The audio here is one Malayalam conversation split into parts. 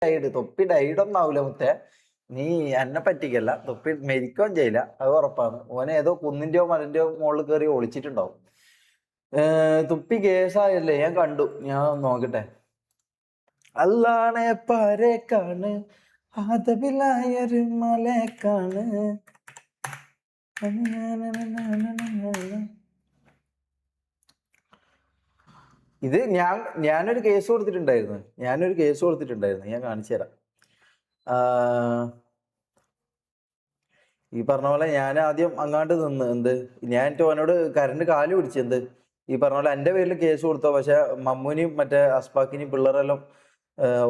തൊപ്പി ഡൈഡൊന്നും ആവൂല മുത്തേ. നീ എന്നെ പറ്റിക്കല്ല. തൊപ്പി മരിക്കുകയും ചെയ്യില്ല, അത് ഉറപ്പാണ്. ഓനെ ഏതോ കുന്നിന്റെയോ മലന്റെയോ മുകളിൽ കയറി ഒളിച്ചിട്ടുണ്ടാവും. തുപ്പി കേസായല്ലേ, ഞാൻ കണ്ടു. ഞാൻ നോക്കട്ടെ. അല്ലാണെ പരേക്കാണ് ആദബിലായൊരു മലേക്കാണ്. ഇത് ഞാനൊരു കേസ് കൊടുത്തിട്ടുണ്ടായിരുന്നു. ഞാൻ കാണിച്ചു തരാം. ഈ പറഞ്ഞ പോലെ ഞാൻ ആദ്യം അങ്ങാണ്ട് നിന്ന് ഞാൻ അവനോട് കരണ്ട് കാല് പിടിച്ച് ഈ പറഞ്ഞ പോലെ എൻ്റെ പേരിൽ കേസ് കൊടുത്തോ, പക്ഷെ മമ്മൂനെയും മറ്റേ അസ്പാക്കിനെയും പിള്ളേരെല്ലാം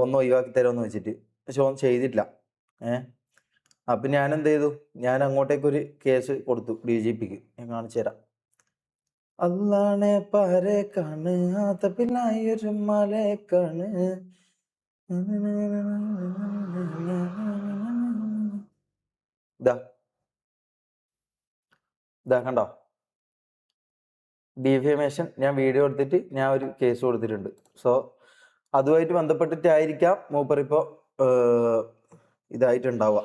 ഒന്ന് ഒഴിവാക്കി തരുമെന്ന് വെച്ചിട്ട്. പക്ഷെ ഒന്നും ചെയ്തിട്ടില്ല. അപ്പൊ ഞാൻ എന്ത് ചെയ്തു, ഞാൻ അങ്ങോട്ടേക്കൊരു കേസ് കൊടുത്തു DGPക്ക്. ഞാൻ കാണിച്ചു തരാം. അല്ലാണെ പരേക്കാണ് ആദബിലായൊരു മലേക്കാണ്. ഇതാ കണ്ടോ, ഡിഫേമേഷൻ. ഞാൻ വീഡിയോ എടുത്തിട്ട് ഞാൻ ഒരു കേസ് കൊടുത്തിട്ടുണ്ട്. സോ അതുമായിട്ട് ബന്ധപ്പെട്ടിട്ടായിരിക്കാം മൂപ്പറിപ്പോ ഇതായിട്ടുണ്ടാവുക.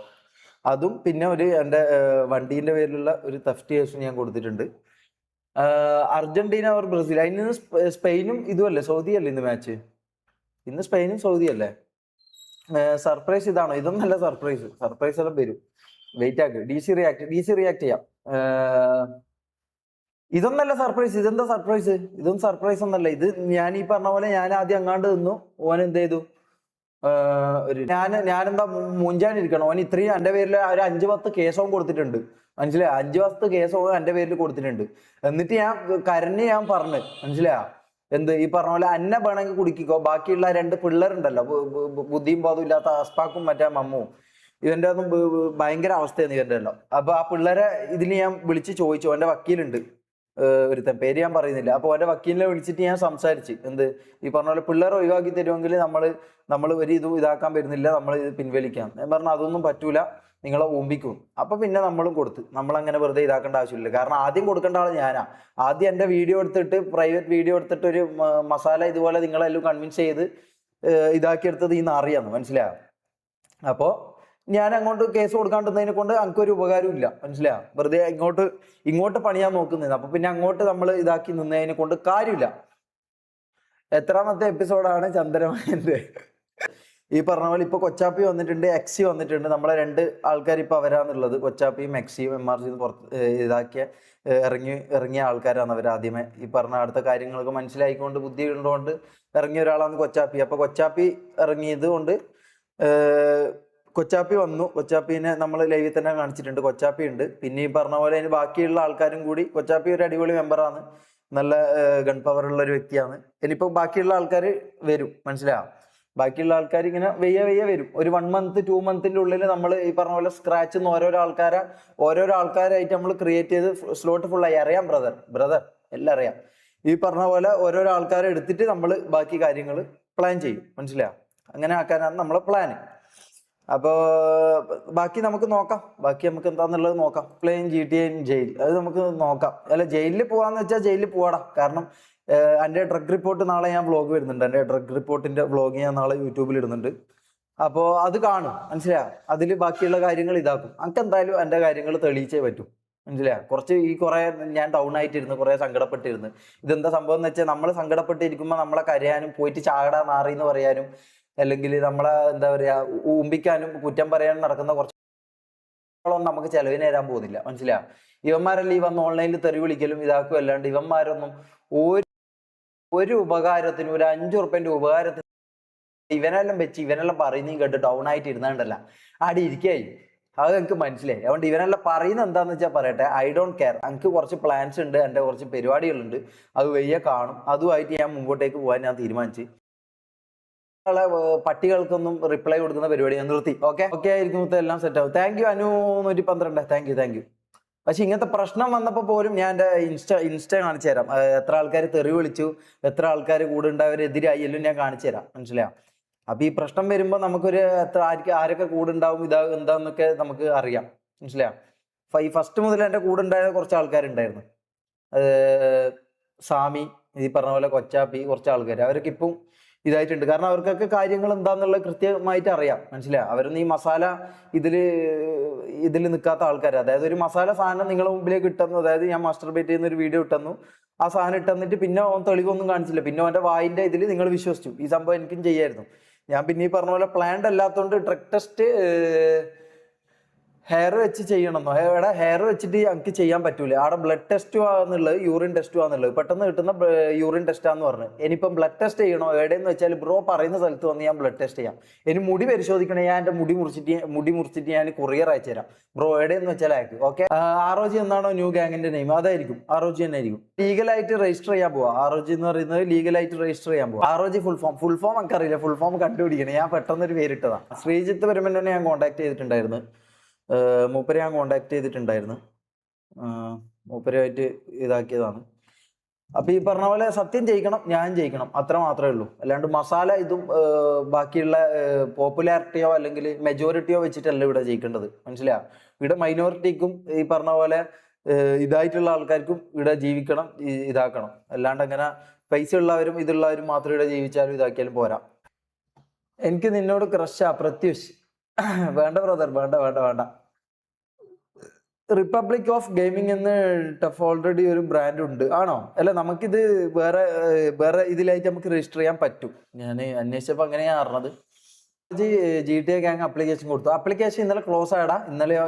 അതും പിന്നെ എൻ്റെ വണ്ടീൻ്റെ പേരിലുള്ള ഒരു തെഫ്റ്റ് കേസും ഞാൻ കൊടുത്തിട്ടുണ്ട്. അർജന്റീന ഓർ ബ്രസീൽ, അതിന് സ്പെയിനും ഇതുമല്ലേ, സൗദി അല്ലേ ഇന്ന് മാച്ച്? ഇന്ന് സ്പെയിനും സൗദി അല്ലേ? സർപ്രൈസ് ഇതാണോ? ഇതൊന്നല്ല സർപ്രൈസ് എല്ലാം വരും. വെയിറ്റ് ആക്ക്. DC റിയാക്ട് ചെയ്യാം. ഇതൊന്നല്ല സർപ്രൈസ്. ഇതെന്താ സർപ്രൈസ്? ഇതൊന്നും സർപ്രൈസ് ഒന്നല്ല. ഇത് ഞാൻ ഈ പറഞ്ഞ പോലെ ഞാൻ ആദ്യം അങ്ങാണ്ട് നിന്നു. ഓൻ എന്ത് ചെയ്തു, ഞാനെന്താ മുഞ്ചാനിരിക്കണം. ഓൻ ഇത്രയും എൻ്റെ പേരിൽ ഒരു 5-10 കേസവും കൊടുത്തിട്ടുണ്ട്. മനസ്സിലായോ? 5-10 കേസവും എൻ്റെ പേരിൽ കൊടുത്തിട്ടുണ്ട്. എന്നിട്ട് ഞാൻ ഞാൻ പറഞ്ഞു, മനസ്സിലായോ? ഈ പറഞ്ഞ പോലെ അന്നെ വേണമെങ്കിൽ കുടിക്കോ, ബാക്കിയുള്ള 2 പിള്ളേരുണ്ടല്ലോ, ബുദ്ധിയും ബോധവും ഇല്ലാത്ത അസ്പാക്കും മറ്റേ മമ്മുവും, ഇവന്റെ ഒന്നും ഭയങ്കര അവസ്ഥയാണ് ഇവന്റെ എല്ലാം. അപ്പൊ ആ പിള്ളേരെ ഇതിൽ ഞാൻ വിളിച്ച് ചോദിച്ചു. അവന്റെ വക്കീലുണ്ട് ഒരുത്തൻ, പേര് ഞാൻ പറയുന്നില്ല. അപ്പൊ അവന്റെ വക്കീലിനെ വിളിച്ചിട്ട് ഞാൻ സംസാരിച്ച് ഈ പറഞ്ഞ പോലെ പിള്ളേരെ ഒഴിവാക്കി തരുമെങ്കിൽ നമ്മൾ ഒരു ഇതും ഇതാക്കാൻ വരുന്നില്ല, നമ്മൾ ഇത് പിൻവലിക്കാം. ഞാൻ പറഞ്ഞു അതൊന്നും പറ്റൂല, നിങ്ങളെ ഊമ്പിക്കും. അപ്പൊ പിന്നെ നമ്മളും കൊടുത്ത്. നമ്മളങ്ങനെ വെറുതെ ഇതാക്കേണ്ട ആവശ്യമില്ല. കാരണം ആദ്യം കൊടുക്കേണ്ട ആള് ഞാനാ. ആദ്യം എൻ്റെ വീഡിയോ എടുത്തിട്ട്, പ്രൈവറ്റ് വീഡിയോ എടുത്തിട്ട് ഒരു മസാല ഇതുപോലെ നിങ്ങളെല്ലാം കൺവിൻസ് ചെയ്ത് ഇതാക്കിയെടുത്തത് ഈ നാറിയാന്ന്, മനസ്സിലായോ? അപ്പോ ഞാൻ അങ്ങോട്ട് കേസ് കൊടുക്കാണ്ടിരുന്നതിനെ കൊണ്ട് എനിക്കൊരു ഉപകാരവും ഇല്ല, മനസ്സിലായോ? വെറുതെ ഇങ്ങോട്ട് പണിയാൻ നോക്കുന്നത്. അപ്പൊ പിന്നെ അങ്ങോട്ട് നമ്മൾ ഇതാക്കി നിന്നതിനെ കൊണ്ട് കാര്യമില്ല. എത്രാമത്തെ എപ്പിസോഡാണ് ചന്ദ്രമേന്റെ? ഈ പറഞ്ഞ പോലെ ഇപ്പൊ കൊച്ചാപ്പി വന്നിട്ടുണ്ട്, എക്സി വന്നിട്ടുണ്ട്. നമ്മളെ 2 ആൾക്കാർ ഇപ്പൊ അവരാന്നുള്ളത്. കൊച്ചാപ്പിയും എക്സിയും MRC പുറത്ത് ഇറങ്ങിയ ആൾക്കാരാണ് അവർ. ആദ്യമേ ഈ പറഞ്ഞ അടുത്ത കാര്യങ്ങളൊക്കെ മനസ്സിലായിക്കൊണ്ട് ബുദ്ധി ഉള്ളതുകൊണ്ട് ഇറങ്ങിയ ഒരാളാണ് കൊച്ചാപ്പി. അപ്പൊ കൊച്ചാപ്പി ഇറങ്ങിയത് കൊണ്ട് കൊച്ചാപ്പി വന്നു. കൊച്ചാപ്പിനെ നമ്മൾ ലൈവിൽ തന്നെ കാണിച്ചിട്ടുണ്ട്. കൊച്ചാപ്പി ഉണ്ട്. പിന്നെ ഈ പറഞ്ഞ പോലെ അതിന് ബാക്കിയുള്ള ആൾക്കാരും കൂടി. കൊച്ചാപ്പി ഒരു അടിപൊളി മെമ്പറാണ്, നല്ല ഗൺ പവർ ഉള്ള ഒരു വ്യക്തിയാണ്. ഇനിയിപ്പോ ബാക്കിയുള്ള ആൾക്കാർ വരും, മനസ്സിലാവും. ബാക്കിയുള്ള ആൾക്കാർ ഇങ്ങനെ വെയ്യ വരും. ഒരു 1 മന്ത് 2 മന്തിന്റെ ഉള്ളിൽ നമ്മൾ ഈ പറഞ്ഞ പോലെ സ്ക്രാച്ച് ഓരോരോ ആൾക്കാരായിട്ട് നമ്മൾ ക്രിയേറ്റ് ചെയ്ത് സ്ലോട്ട് ഫുള്ളായി. അറിയാം ബ്രദർ എല്ലാം അറിയാം. ഈ പറഞ്ഞ പോലെ ഓരോരോ ആൾക്കാരെ എടുത്തിട്ട് നമ്മൾ ബാക്കി കാര്യങ്ങൾ പ്ലാൻ ചെയ്യും, മനസ്സിലാവും. അങ്ങനെ ആക്കാനാണ് നമ്മളെ പ്ലാന്. അപ്പോ ബാക്കി നമുക്ക് നോക്കാം. ബാക്കി നമുക്ക് എന്താന്നുള്ളത് നോക്കാം. പ്ലെയിൻ GTA ജയിൽ, അത് നമുക്ക് നോക്കാം. അല്ല, ജയിലിൽ പോവാന്ന് വെച്ചാൽ ജയിലിൽ പോവാടാ. കാരണം എൻ്റെ ഡ്രഗ് റിപ്പോർട്ട് നാളെ ഞാൻ വ്ളോഗ് വരുന്നുണ്ട്. എൻ്റെ ഡ്രഗ് റിപ്പോർട്ടിന്റെ വ്ളോഗ് ഞാൻ നാളെ യൂട്യൂബിൽ ഇടുന്നുണ്ട്. അപ്പോൾ അത് കാണും, മനസ്സിലാ. അതിൽ ബാക്കിയുള്ള കാര്യങ്ങൾ ഇതാക്കും. നമുക്ക് എന്തായാലും എൻ്റെ കാര്യങ്ങൾ തെളിയിച്ചേ പറ്റും, മനസ്സിലാ. കുറെ ഞാൻ ഡൗൺ ആയിട്ടിരുന്നു, കുറെ സങ്കടപ്പെട്ടിരുന്നു. ഇതെന്താ സംഭവം എന്ന് വെച്ചാൽ, നമ്മൾ സങ്കടപ്പെട്ടിരിക്കുമ്പോൾ നമ്മളെ കരയാനും പോയിട്ട് ചാടാ നാറി എന്ന് പറയാനും, അല്ലെങ്കിൽ നമ്മളെ എന്താ പറയാ ഊമ്പിക്കാനും കുറ്റം പറയാനും നടക്കുന്ന കുറച്ചൊന്നും നമുക്ക് ചെലവിന് തരാൻ പോകുന്നില്ല, മനസ്സിലാ. ഇവന്മാരെല്ലാം ഈ വന്ന് ഓൺലൈനിൽ തെറി വിളിക്കലും ഇതാക്കും. അല്ലാണ്ട് ഇവന്മാരൊന്നും ഒരു ഉപകാരത്തിന്, ഒരു 5 ഉറുപ്പ്യന്റെ ഉപകാരത്തിന് ഇവനെല്ലാം വെച്ച് ഇവനെല്ലാം പറയുന്നതും കേട്ട് ഡൗൺ ആയിട്ട് ഇരുന്നാണ്ടല്ല ആടി ഇരിക്കായി. അത് എനിക്ക് മനസ്സിലായി. അതുകൊണ്ട് ഇവനെല്ലാം പറയുന്നത് എന്താന്ന് വെച്ചാൽ പറയട്ടെ, ഐ ഡോണ്ട് കെയർ. എനിക്ക് കുറച്ച് പ്ലാൻസ് ഉണ്ട്, എൻ്റെ കുറച്ച് പരിപാടികളുണ്ട്, അത് വയ്യ കാണും. അതുമായിട്ട് ഞാൻ മുമ്പോട്ടേക്ക് പോകാൻ ഞാൻ തീരുമാനിച്ചു. പട്ടികൾക്കൊന്നും റിപ്ലൈ കൊടുക്കുന്ന പരിപാടി ഞാൻ നിർത്തി. ഓക്കെ ആയിരിക്കും, എല്ലാം സെറ്റ് ആവും. Thank you Anu 112. Thank you. പക്ഷെ ഇങ്ങനത്തെ പ്രശ്നം വന്നപ്പോൾ പോലും ഞാൻ എൻ്റെ ഇൻസ്റ്റ കാണിച്ചു തരാം. എത്ര ആൾക്കാർ തെറി വിളിച്ചു, എത്ര ആൾക്കാർ കൂടെ ഉണ്ടാവരെതിരായി, എല്ലാം ഞാൻ കാണിച്ചു തരാം, മനസ്സിലായോ? അപ്പൊ ഈ പ്രശ്നം വരുമ്പോൾ നമുക്കൊരു ആരൊക്കെ കൂടെ ഉണ്ടാവും, എന്താന്നൊക്കെ നമുക്ക് അറിയാം, മനസ്സിലായോ? ഈ ഫസ്റ്റ് മുതൽ എൻ്റെ കൂടെ ഉണ്ടായ കുറച്ച് ഇതായിട്ടുണ്ട്. കാരണം അവർക്കൊക്കെ കാര്യങ്ങൾ എന്താന്നുള്ളത് കൃത്യമായിട്ട് അറിയാം, മനസ്സിലായോ? അവരൊന്നും ഈ മസാല ഇതില് ഇതിൽ നിൽക്കാത്ത ആൾക്കാർ. അതായത് ഒരു മസാല സാധനം നിങ്ങളുടെ മുമ്പിലേക്ക് ഇട്ടുന്നു, അതായത് ഞാൻ മാസ്റ്റർബേറ്റ് ചെയ്യുന്ന ഒരു വീഡിയോ ഇട്ടുന്നു, ആ സാധനം ഇട്ടെന്നിട്ട് പിന്നെ ഓൻ തെളിവൊന്നും കാണിച്ചില്ല, പിന്നെ അവന്റെ വായിന്റെ ഇതിൽ നിങ്ങൾ വിശ്വസിച്ചു. ഈ സംഭവം എനിക്കും ചെയ്യായിരുന്നു. ഞാൻ പിന്നെ ഈ പറഞ്ഞ പോലെ പ്ലാൻഡ് അല്ലാത്തതുകൊണ്ട് ഡ്രഗ് ടെസ്റ്റ് ഹെയർ വെച്ച് ചെയ്യണമെന്നോ, എവിടെ ഹെയർ വെച്ചിട്ട് എനിക്ക് ചെയ്യാൻ പറ്റൂല. അവിടെ ബ്ലഡ് ടെസ്റ്റും ആണെന്നുള്ളത്, യൂറിൻ ടെസ്റ്റും ആണെന്നുള്ളത്, പെട്ടെന്ന് കിട്ടുന്ന യൂറിൻ ടെസ്റ്റാന്ന് പറഞ്ഞു. ഇനിയിപ്പം ബ്ലഡ് ടെസ്റ്റ് ചെയ്യണോ എവിടെയെന്ന് വെച്ചാൽ ബ്രോ പറയുന്ന സ്ഥലത്ത് വന്ന് ഞാൻ ബ്ലഡ് ടെസ്റ്റ് ചെയ്യാം. ഇനി മുടി പരിശോധിക്കണേ, ഞാൻ എൻ്റെ മുടി മുറിച്ചിട്ട് ഞാൻ കൊറിയർ അയച്ചു തരാം ബ്രോ, എവിടെയെന്ന് വെച്ചാൽ അയക്കും. ഓക്കെ, ROG എന്നാണോ ന്യൂ ഗാങ്ങിന്റെ നെയിം, അതായിരിക്കും, ROG തന്നെ ആയിരിക്കും. ലീഗലായിട്ട് രജിസ്റ്റർ ചെയ്യാൻ പോവാ. ROG എന്ന് പറയുന്നത് ലീഗലായിട്ട് രജിസ്റ്റർ ചെയ്യാൻ പോവാ. ROG ഫുൾ ഫോം എനിക്കറിയില്ല, ഫുൾ ഫോം കണ്ടുപിടിക്കണം. ഞാൻ പെട്ടെന്നൊരു പേരിട്ടതാ. ശ്രീജിത്ത് പരമനെ ഞാൻ കോൺടാക്ട് ചെയ്തിട്ടുണ്ടായിരുന്നു. മൂപ്പരെ ഞാൻ കോണ്ടാക്ട് ചെയ്തിട്ടുണ്ടായിരുന്നു. മൂപ്പരുമായിട്ട് ഇതാക്കിയതാണ്. അപ്പൊ ഈ പറഞ്ഞ പോലെ സത്യം ജയിക്കണം, ഞാൻ ജയിക്കണം, അത്ര മാത്രമേ ഉള്ളൂ. അല്ലാണ്ട് മസാല ഇതും ബാക്കിയുള്ള പോപ്പുലാരിറ്റിയോ അല്ലെങ്കിൽ മെജോറിറ്റിയോ വെച്ചിട്ടല്ല ഇവിടെ ജയിക്കേണ്ടത്, മനസ്സിലാ? ഇവിടെ മൈനോറിറ്റിക്കും ഈ പറഞ്ഞ പോലെ ഇതായിട്ടുള്ള ആൾക്കാർക്കും ഇവിടെ ജീവിക്കണം, ഇതാക്കണം. അല്ലാണ്ട് അങ്ങനെ പൈസ ഉള്ളവരും ഇതുള്ളവരും മാത്രം ഇവിടെ ജീവിച്ചാലും ഇതാക്കിയാലും പോരാ. എനിക്ക് നിന്നോട് ക്രഷാ പ്രത്യുഷ്. വേണ്ട ബ്രദർ, വേണ്ട വേണ്ട വേണ്ട. റിപ്പബ്ലിക് ഓഫ് ഗെയിമിംഗ് എന്ന് ടഫ് ഓൾറെഡി ഒരു ബ്രാൻഡ് ഉണ്ട്, ആണോ? അല്ല, നമുക്കിത് വേറെ ഇതിലായിട്ട് നമുക്ക് രജിസ്റ്റർ ചെയ്യാൻ പറ്റും. ഞാൻ അന്വേഷിച്ചപ്പോൾ അങ്ങനെയാണ് അറിഞ്ഞത്. GTA ഗാങ് ആപ്ലിക്കേഷൻ കൊടുത്തു. ആപ്ലിക്കേഷൻ ഇന്നലെ ക്ലോസ് ആയടാ.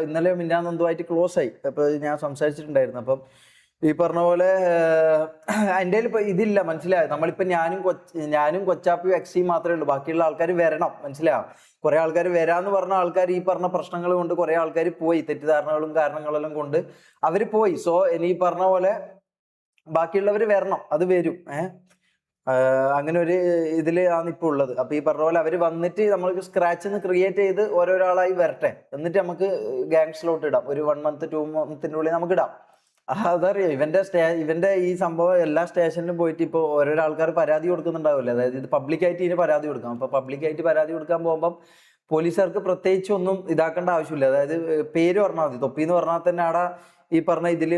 ഇന്നലെയോ മിന്നാന്നെന്തോ ക്ലോസ് ആയി. അപ്പൊ ഞാൻ സംസാരിച്ചിട്ടുണ്ടായിരുന്നു. അപ്പം ഈ പറഞ്ഞ പോലെ എൻ്റെ ഇപ്പൊ ഇതില്ല, മനസ്സിലായോ? നമ്മളിപ്പോ ഞാനും കൊച്ചാപ്പിയും എക്സിയും മാത്രമേ ഉള്ളൂ. ബാക്കിയുള്ള ആൾക്കാർ വരണം, മനസ്സിലായോ? കുറെ ആൾക്കാർ വരാന്ന് പറഞ്ഞ ആൾക്കാർ ഈ പറഞ്ഞ പ്രശ്നങ്ങൾ കൊണ്ട് കുറെ ആൾക്കാർ പോയി, തെറ്റിദ്ധാരണകളും കാരണങ്ങളെല്ലാം കൊണ്ട് അവര് പോയി. സോ ഇനി ഈ പറഞ്ഞ പോലെ ബാക്കിയുള്ളവർ വരണം, അത് വരും. അങ്ങനെ ഒരു ഇതില് ആണ് ഇപ്പൊ ഉള്ളത്. അപ്പൊ ഈ പറഞ്ഞ പോലെ അവര് വന്നിട്ട് നമ്മൾക്ക് സ്ക്രാച്ച് ക്രിയേറ്റ് ചെയ്ത് ഓരോരാളായി വരട്ടെ, എന്നിട്ട് നമുക്ക് ഗാങ് സ്ലോട്ട് ഇടാം. ഒരു 1 month 2 monthന്റെ ഉള്ളിൽ നമുക്ക് ഇടാം. അതറിയാം, ഇവന്റെ ഈ സംഭവം എല്ലാ സ്റ്റേഷനിലും പോയിട്ട് ഇപ്പൊ ഓരോരോ ആൾക്കാർ പരാതി കൊടുക്കുന്നുണ്ടാവില്ലേ? അതായത് ഇത് പബ്ലിക്കായിട്ട് ഇതിന് പരാതി കൊടുക്കാം. അപ്പൊ പബ്ലിക്കായിട്ട് പരാതി കൊടുക്കാൻ പോകുമ്പോൾ പോലീസുകാർക്ക് പ്രത്യേകിച്ച് ഒന്നും ഇതാക്കേണ്ട ആവശ്യമില്ല. അതായത് പേര് പറഞ്ഞാൽ മതി. തൊപ്പി എന്ന് പറഞ്ഞാൽ തന്നെ അവിടെ ഈ പറഞ്ഞ ഇതില്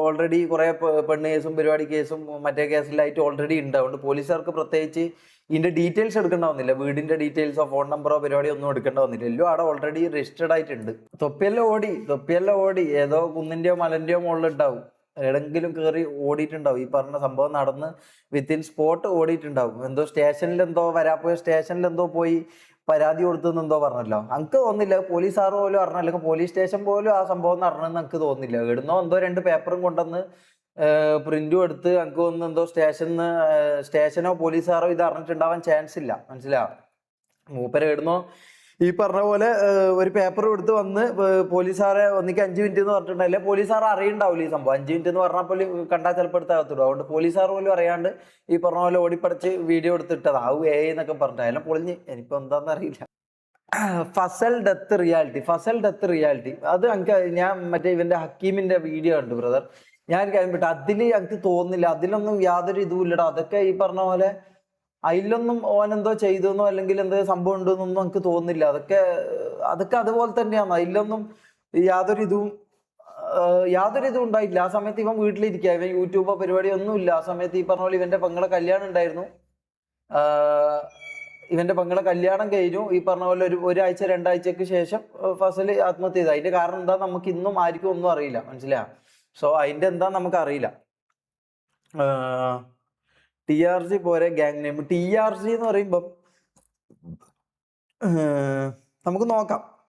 ഓൾറെഡി കുറെ പെണ്ണ് കേസും പരിപാടി കേസും മറ്റേ കേസിലായിട്ട് ഓൾറെഡി ഉണ്ട്. അതുകൊണ്ട് പോലീസുകാർക്ക് പ്രത്യേകിച്ച് ഇതിന്റെ ഡീറ്റെയിൽസ് എടുക്കേണ്ട വന്നില്ല. വീടിന്റെ ഡീറ്റെയിൽസോ ഫോൺ നമ്പറോ പരിപാടിയോ ഒന്നും എടുക്കേണ്ട വന്നില്ല. എല്ലാം അവിടെ ഓൾറെഡി രജിസ്റ്റേർഡ് ആയിട്ടുണ്ട്. തൊപ്പിയെല്ലാം ഓടി ഏതോ കുന്നിന്റെയോ മലന്റെയോ മുകളിൽ ഉണ്ടാവും, എവിടെങ്കിലും കയറി ഓടിയിട്ടുണ്ടാവും. ഈ പറഞ്ഞ സംഭവം നടന്ന് വിത്തിൻ സ്പോട്ട് ഓടിയിട്ടുണ്ടാവും. എന്തോ വരാപ്പോയ സ്റ്റേഷനിൽ എന്തോ പോയി പരാതി കൊടുത്തെന്നെന്തോ പറഞ്ഞല്ലോ. എനിക്ക് തോന്നുന്നില്ല പോലീസുകാർ പോലും അറിഞ്ഞ, അല്ലെങ്കിൽ പോലീസ് സ്റ്റേഷൻ പോലും ആ സംഭവം നടന്നെന്ന് എനിക്ക് തോന്നുന്നില്ല. ഇടുന്നോ എന്തോ 2 പേപ്പറും കൊണ്ടുവന്ന് പ്രിന്റും എടുത്ത് എനിക്ക് തോന്നുന്നു എന്തോ സ്റ്റേഷനോ പോലീസുകാരോ ഇത് അറിഞ്ഞിട്ടുണ്ടാവാൻ ചാൻസ് ഇല്ല, മനസ്സിലാ? മൂപ്പരെ ഇടുന്നോ ഈ പറഞ്ഞ പോലെ ഒരു പേപ്പർ എടുത്ത് വന്ന് പോലീസുകാരെ ഒന്നിക്ക് 5 minute എന്ന് പറഞ്ഞിട്ടുണ്ടല്ലേ, പോലീസുകാർ അറിയണ്ടാവില്ല ഈ സംഭവം. 5 minute എന്ന് പറഞ്ഞാൽ പോലും കണ്ടാൽ ചിലപ്പോൾ എടുത്താകത്തുള്ളൂ. അതുകൊണ്ട് പോലീസുകാർ പോലും അറിയാണ്ട് ഈ പറഞ്ഞ പോലെ ഓടിപ്പടച്ച് വീഡിയോ എടുത്തിട്ടത് ആവും എന്നൊക്കെ പറഞ്ഞിട്ട് അതിനെ പൊളിഞ്ഞ് എനിക്കിപ്പോ എന്താണെന്ന് അറിയില്ല. ഫസൽ ഡെത്ത് റിയാലിറ്റി അത് എനിക്ക് ഞാൻ മറ്റേ ഇവന്റെ ഹക്കീമിന്റെ വീഡിയോ ഉണ്ട് ബ്രദർ. ഞാൻ കഴിഞ്ഞിട്ട് അതില് എനിക്ക് തോന്നുന്നില്ല, അതിലൊന്നും യാതൊരു ഇതും ഇല്ലടാ. അതൊക്കെ ഈ പറഞ്ഞ പോലെ അതിലൊന്നും ഓനെന്തോ ചെയ്തെന്നോ അല്ലെങ്കിൽ എന്തോ സംഭവം ഉണ്ടെന്നൊന്നും എനിക്ക് തോന്നുന്നില്ല. അതൊക്കെ അതുപോലെ തന്നെയാണ്. അതിലൊന്നും യാതൊരു ഇതും ഉണ്ടായിട്ടില്ല. ആ സമയത്ത് ഇവൻ വീട്ടിലിരിക്കുക, ഇവൻ യൂട്യൂബോ പരിപാടിയോ ഒന്നും ഇല്ല. ആ സമയത്ത് ഈ പറഞ്ഞ പോലെ ഇവന്റെ പെങ്ങളെ കല്യാണം ഉണ്ടായിരുന്നു. ഇവന്റെ പെങ്ങളെ കല്യാണം കഴിഞ്ഞു. ഈ പറഞ്ഞ പോലെ ഒരാഴ്ച 2 ആഴ്ചക്ക് ശേഷം ഫസൽ ആത്മഹത്യ ചെയ്തു. അതിന്റെ കാരണം എന്താ നമുക്ക് ഇന്നും ആർക്കും ഒന്നും അറിയില്ല, മനസ്സിലാ? സോ അതിന്റെ എന്താ നമുക്ക് അറിയില്ല. TRG പോരെ ഗാങ് നെയിം. TRG എന്ന് പറയുമ്പം നമുക്ക് നോക്കാം.